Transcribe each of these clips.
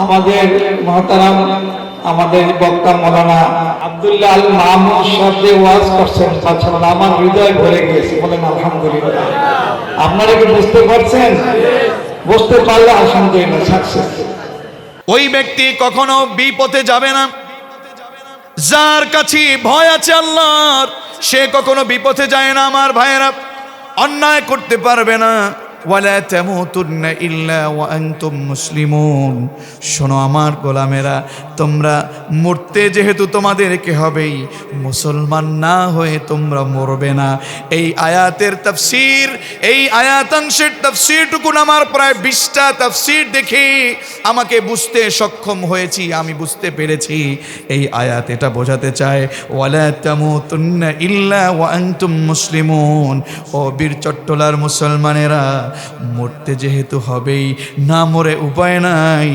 আমাদের মহতারাম আমাদের বক্তা মৌলানা আব্দুল্লাহ আল মামুন সাহেব যে ওয়াজ করছেন মাশাআল্লাহ আমার হৃদয় ভরে গিয়েছে, বলেন আলহামদুলিল্লাহ। আপনারা কি বুঝতে পারছেন? বুঝতে পারলে আলহামদুলিল্লাহ সাকসেস। ওই ব্যক্তি কখনো বিপথে যাবে না, যার কাছে ভয় আছে আল্লাহর, সে কখনো বিপথে যায় না। আমার ভাইয়েরা, অন্যায় করতে পারবে না। ওয়ালা তামুতুন্না ইল্লা ওয়া আনতুম মুসলিমুন। শোনো আমার গোলামেরা, তোমরা মরতে যেহেতু তোমাদেরকে হবেই, মুসলমান না হয়ে তোমরা মরবে না। এই আয়াতের তাফসীর, এই আয়াতাংশের তাফসীরটুকুন আমার প্রায় 20টা তাফসীর দেখে আমাকে বুঝতে সক্ষম হয়েছি, আমি বুঝতে পেরেছি এই আয়াত এটা বোঝাতে চায় ওয়ালা তামুতুন্না ইল্লা ওয়া আনতুম মুসলিমুন। ও বীর চট্টলার মুসলমানেরা, মরতে যেহেতু হবেই, না মরে উপায় নাই,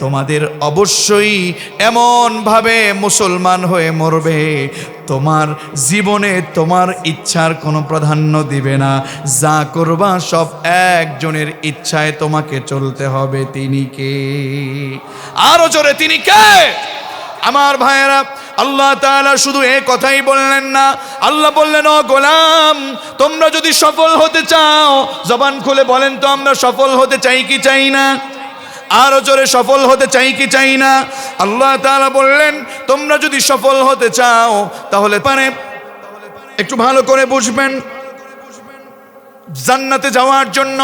তোমাদের অবশ্যই এমনভাবে মুসলমান হয়ে মরবে, তোমার জীবনে তোমার ইচ্ছার কোনো প্রাধান্য দিবে না। যা করবা সব একজনের ইচ্ছায় তোমাকে চলতে হবে। তিনি কে? আরো জোরে, তিনি কে? আমার ভাইয়েরা, আল্লাহ তাআলা শুধু এই কথাই বললেন না, আল্লাহ বললেন ও গোলাম, তোমরা যদি সফল হতে চাও, জবান খুলে বলেন তো আমরা সফল হতে চাই কি চাই না? আরো জোরে, সফল হতে চাই কি চাই না? আল্লাহ তাআলা বললেন তোমরা যদি সফল হতে চাও তাহলে পারে একটু ভালো করে বুঝবেন, জান্নাতে যাওয়ার জন্য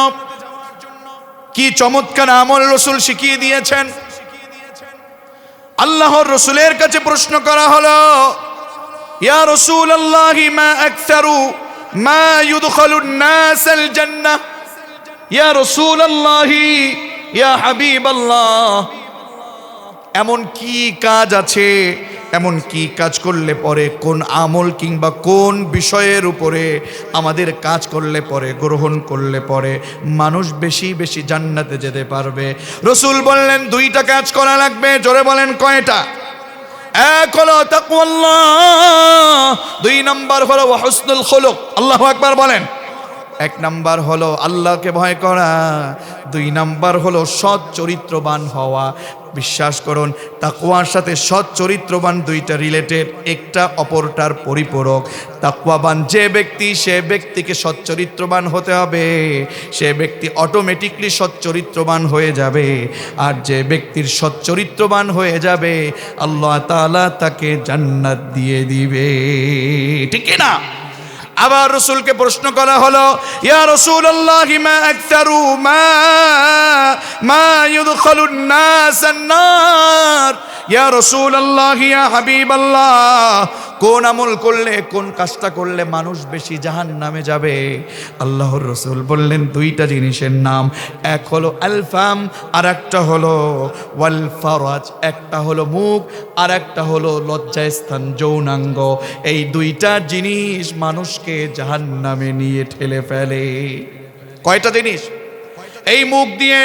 কি চমৎকার আমল রাসূল শিখিয়ে দিয়েছেন। আল্লাহর রাসূলের কাছে প্রশ্ন করা হলো, ইয়া রাসূলুল্লাহি মা আকসারু মা ইউদখালুন নাসাল জান্নাহ। ইয়া রাসূলুল্লাহি, ইয়া হাবিবাল্লাহ, এমন কি কাজ আছে, এমন কি কাজ করলে পরে, কোন আমল কিংবা কোন বিষয়ের উপরে আমাদের কাজ করলে পরে, গ্রহণ করলে পরে মানুষ বেশি বেশি জান্নাতে যেতে পারবে? রাসূল বললেন 2টা কাজ করা লাগবে। জোরে বলেন কয়টা? এক হলো তাকওয়াল্লাহ, 2 নাম্বার হলো হুসনুল খুলুক। আল্লাহু আকবার বলেন। 1 নাম্বার হলো আল্লাহকে ভয় করা, 2 নাম্বার হলো সৎ চরিত্রবান হওয়া। বিশ্বাস করুন, তাকওয়ার সাথে সৎ চরিত্রবান 2টা রিলেটেড, একটা অপরটার পরিপূরক। তাকওয়াবান যে ব্যক্তি, সে ব্যক্তিকে সৎ চরিত্রবান হতে হবে, সে ব্যক্তি অটোমেটিকলি সৎ চরিত্রবান হয়ে যাবে। আর যে ব্যক্তির সৎ চরিত্রবান হয়ে যাবে, আল্লাহ তাআলা তাকে জান্নাত দিয়ে দিবে। ঠিক কি না? আবার রাসূলকে প্রশ্ন করা হলো, ইয়া রাসূলুল্লাহি মা আকসারু মা ইউদখালুন নাসান নার। ইয়া রাসূলুল্লাহ, ইয়া হাবিবাল্লাহ, কোন আমল করলে, কোন কাজটা করলে মানুষ বেশি জাহান্নামে যাবে? আল্লাহর রাসূল বললেন 2টা জিনিসের নাম, এক হলো আল ফাম, আর একটা হলো ওয়াল ফারাজ। একটা হলো মুখ, আর একটা হলো লজ্জাস্থান, যৌনাঙ্গ। এই 2টা জিনিস মানুষকে জাহান্নামে নিয়ে ঠেলে ফেলে। কয়টা জিনিস? এই মুখ দিয়ে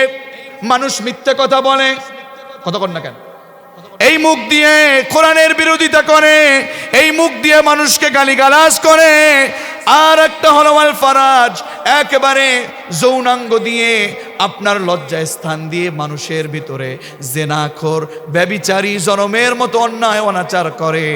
মানুষ মিথ্যা কথা বলে, কথা কর না কেন? এই মুখ দিয়ে কোরআনের বিরোধিতা করে, এই মুখ দিয়ে মানুষকে গালিগালাজ করে। আর একটা হলো ওয়াল ফারাজ, একেবারে যৌনাঙ্গ দিয়ে, আপনার লজ্জা স্থান দিয়ে মানুষের ভিতরে জেনাখোর, ব্যভিচারী, জনমের মতো অন্যায় অনাচার করে।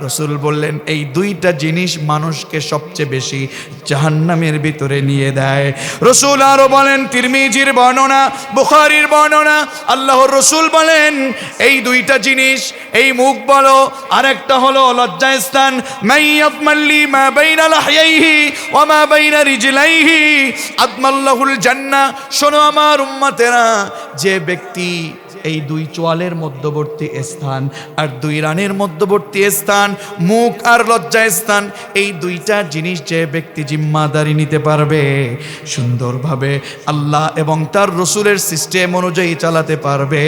রাসূল বললেন এই 2টা জিনিস মানুষকে সবচেয়ে বেশি জাহান্নামের ভিতরে নিয়ে দেয়। রাসূল আরো বলেন, তিরমিজির বর্ণনা, বুখারীর বর্ণনা, আল্লাহর রাসূল বলেন এই 2টা জিনিস, এই মুখ বলো, আরেকটা হলো লজ্জা স্থান, মাইয়াফমাল্লি মা বাইনা লাহইহি ওয়া মা বাইনা রিজলাইহি আদমাল্লাহুল জান্নাহ। শোনো আমার উম্মতেরা, যে ব্যক্তি এই 2 চোয়ালের মধ্যবর্তী স্থান আর 2 রানের মধ্যবর্তী স্থান, মুখ আর লজ্জা স্থান, এই 2টা জিনিস যে ব্যক্তি জিম্মাদারি নিতে পারবে, সুন্দরভাবে আল্লাহ এবং তার রসুলের সিস্টেম অনুযায়ী চালাতে পারবে,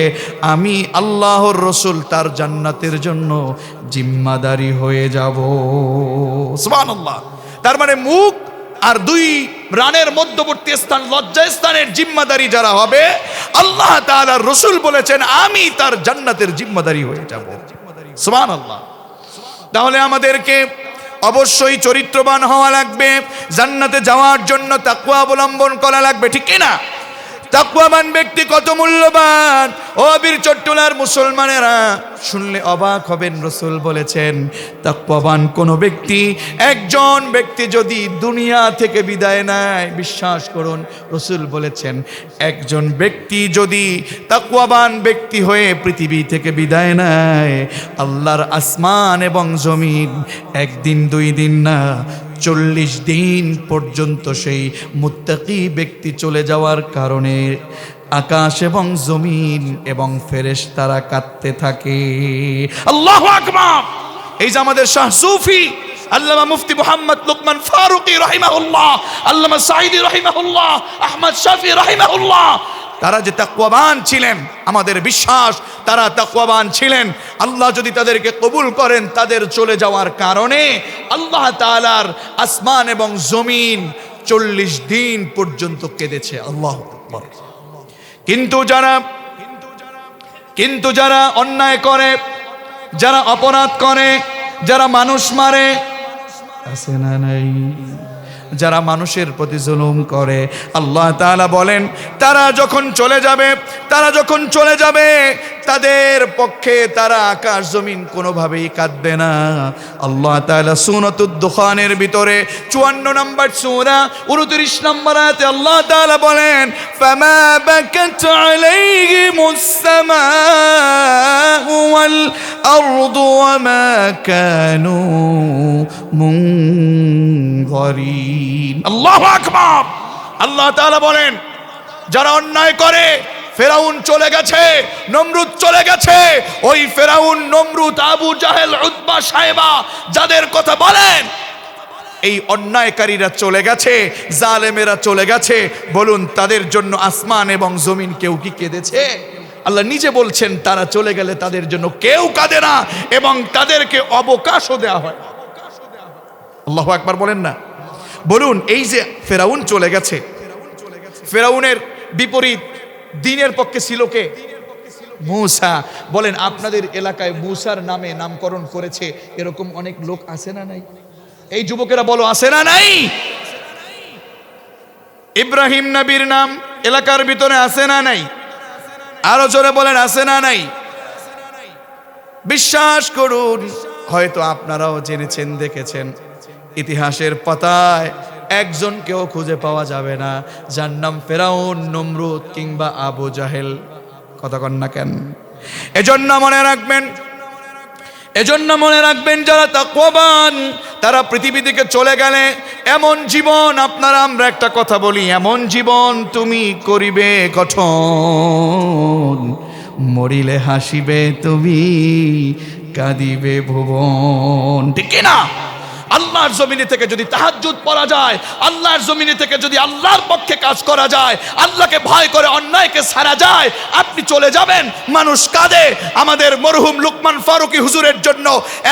আমি আল্লাহর রসুল তার জান্নাতের জন্য জিম্মাদারি হয়ে যাব। সুবহানাল্লাহ। তার মানে মুখ আর 2 রানের মধ্যবর্তী স্থান, লজ্জা স্থানের জিম্মাদারি যারা হবে, আল্লাহ তাআলার রাসূল বলেছেন আমি তার জান্নাতের জিম্মাদারি হয়ে যাব। সুবহানাল্লাহ। তাহলে আমাদেরকে অবশ্যই চরিত্রবান হওয়া লাগবে, জান্নাতে যাওয়ার জন্য তাকওয়া অবলম্বন করা লাগবে। ঠিক কি না? তাকওয়াবান ব্যক্তি কত মূল্যবান। ও বীর চট্টলার মুসলমানেরা, শুনলে অবাক হবেন। রাসূল বলেছেন তাকওয়াবান কোন ব্যক্তি, একজন ব্যক্তি যদি দুনিয়া থেকে বিদায় নেয়, বিশ্বাস করুন রাসূল বলেছেন একজন ব্যক্তি যদি তাকওয়াবান ব্যক্তি হয়ে পৃথিবী থেকে বিদায় নেয়, আল্লাহর আসমান এবং জমিন একদিন দুই দিন না 40 দিন পর্যন্ত সেই মুত্তাকি ব্যক্তি চলে যাওয়ার কারণে আকাশ এবং জমিন এবং ফেরেশতারা কাঁদতে থাকে। আল্লাহু আকবার। এই যে আমাদের শাহ সুফি আল্লামা মুফতি মুহাম্মদ লুকমান ফারুকী রাহিমাহুল্লাহ, আল্লামা সাঈদী রাহিমাহুল্লাহ, আহমদ শাফি রাহিমাহুল্লাহ, তারা যে তাকওয়াবান ছিলেন, আমাদের বিশ্বাস তারা তাকওয়াবান ছিলেন। আল্লাহ যদি তাদেরকে কবুল করেন, তাদের চলে যাওয়ার কারণে আল্লাহ তাআলার আসমান এবং জমিন 40 দিন পর্যন্ত কেঁদেছে। আল্লাহু আকবার। কিন্তু যারা অন্যায় করে, যারা অপরাধ করে, যারা মানুষ মারে, আছে না নাই? যারা মানুষের প্রতি জুলুম করে, আল্লাহ তাআলা বলেন তারা যখন চলে যাবে তাদের পক্ষে তারা আকাশ জমিন কোনোভাবেই কাঁদবে না। আল্লাহ তাআলা সূরাতুদ দুখানের ভিতরে 54 নম্বর সূরা 29 নম্বর আয়াতে আল্লাহ তাআলা বলেন ফামা বাকাত আলাইহিমুস সামাউ ওয়াল আরদু ওয়ামা কানু মুনযিরিন। আল্লাহু আকবার। আল্লাহ তাআলা বলেন যারা অন্যায় করে, ফেরাউন চলে গেছে, নমরুদ চলে গেছে, ওই ফেরাউন, নমরুদ, আবু জাহেল, উতবা, সাইবা যাদের কথা বলেন, এই অন্যায়কারীরা চলে গেছে, জালেমেরা চলে গেছে। বলুন তাদের জন্য আসমান এবং জমিন কেউ কি কেঁদেছে? আল্লাহ নিজে বলছেন তারা চলে গেলে তাদের জন্য কেউ কাঁদে না এবং তাদেরকে অবকাশও দেওয়া হয়। আল্লাহু আকবার বলেন না। বলুন এই যে ফেরাউন চলে গেছে, ফেরাউনের বিপরীত দ্বীনের পক্ষে ছিল কে? মূসা। বলেন আপনাদের এলাকায় মূসার নামে নামকরণ করেছে এরকম অনেক লোক আছে না নাই? এই যুবকেরা বলো আছে না নাই? ইব্রাহিম নবীর নাম এলাকার ভিতরে আছে না নাই? আরো জোরে বলেন আছে না নাই? বিশ্বাস করুন হয়তো আপনারাও জেনেছেন, দেখেছেন, ইতিহাসের পাতায় একজনকেও খুঁজে পাওয়া যাবে না যার নাম ফেরাউন, নমরুদ কিংবা আবু জাহেল। কথা কন না কেন? এজন্য মনে রাখবেন যারা তাকওয়াবান তারা পৃথিবী থেকে চলে গেলে এমন জীবন, আপনারা আমরা একটা কথা বলি, এমন জীবন তুমি করিবে গঠন, মরিলে হাসিবে তুমি, কাঁদিবে ভুবন। ঠিক না? আল্লাহর জমিনে থেকে যদি তাহাজ্জুদ পড়া যায়, আল্লাহর জমিনে থেকে যদি আল্লাহর পক্ষে কাজ করা যায়, আল্লাহকে ভয় করে অন্যায়কে ছাড়া যায়, আপনি চলে যাবেন। মানুষ কাঁদে আমাদের মরহুম লুকমান ফারুকী হুজুরের জন্য,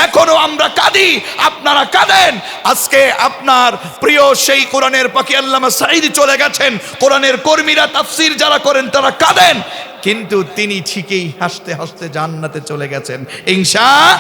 এখনো আমরা কাঁদি, আপনারা কাঁদেন। আজকে আপনার প্রিয় সেই কোরআনের পাখি আল্লামা সাঈদী চলে গেছেন, কোরআনের কর্মীরা তাফসীর যারা করেন তারা কাঁদেন, কিন্তু তিনি ঠিকই হাসতে হাসতে জান্নাতে চলে গেছেন ইনশাআল্লাহ।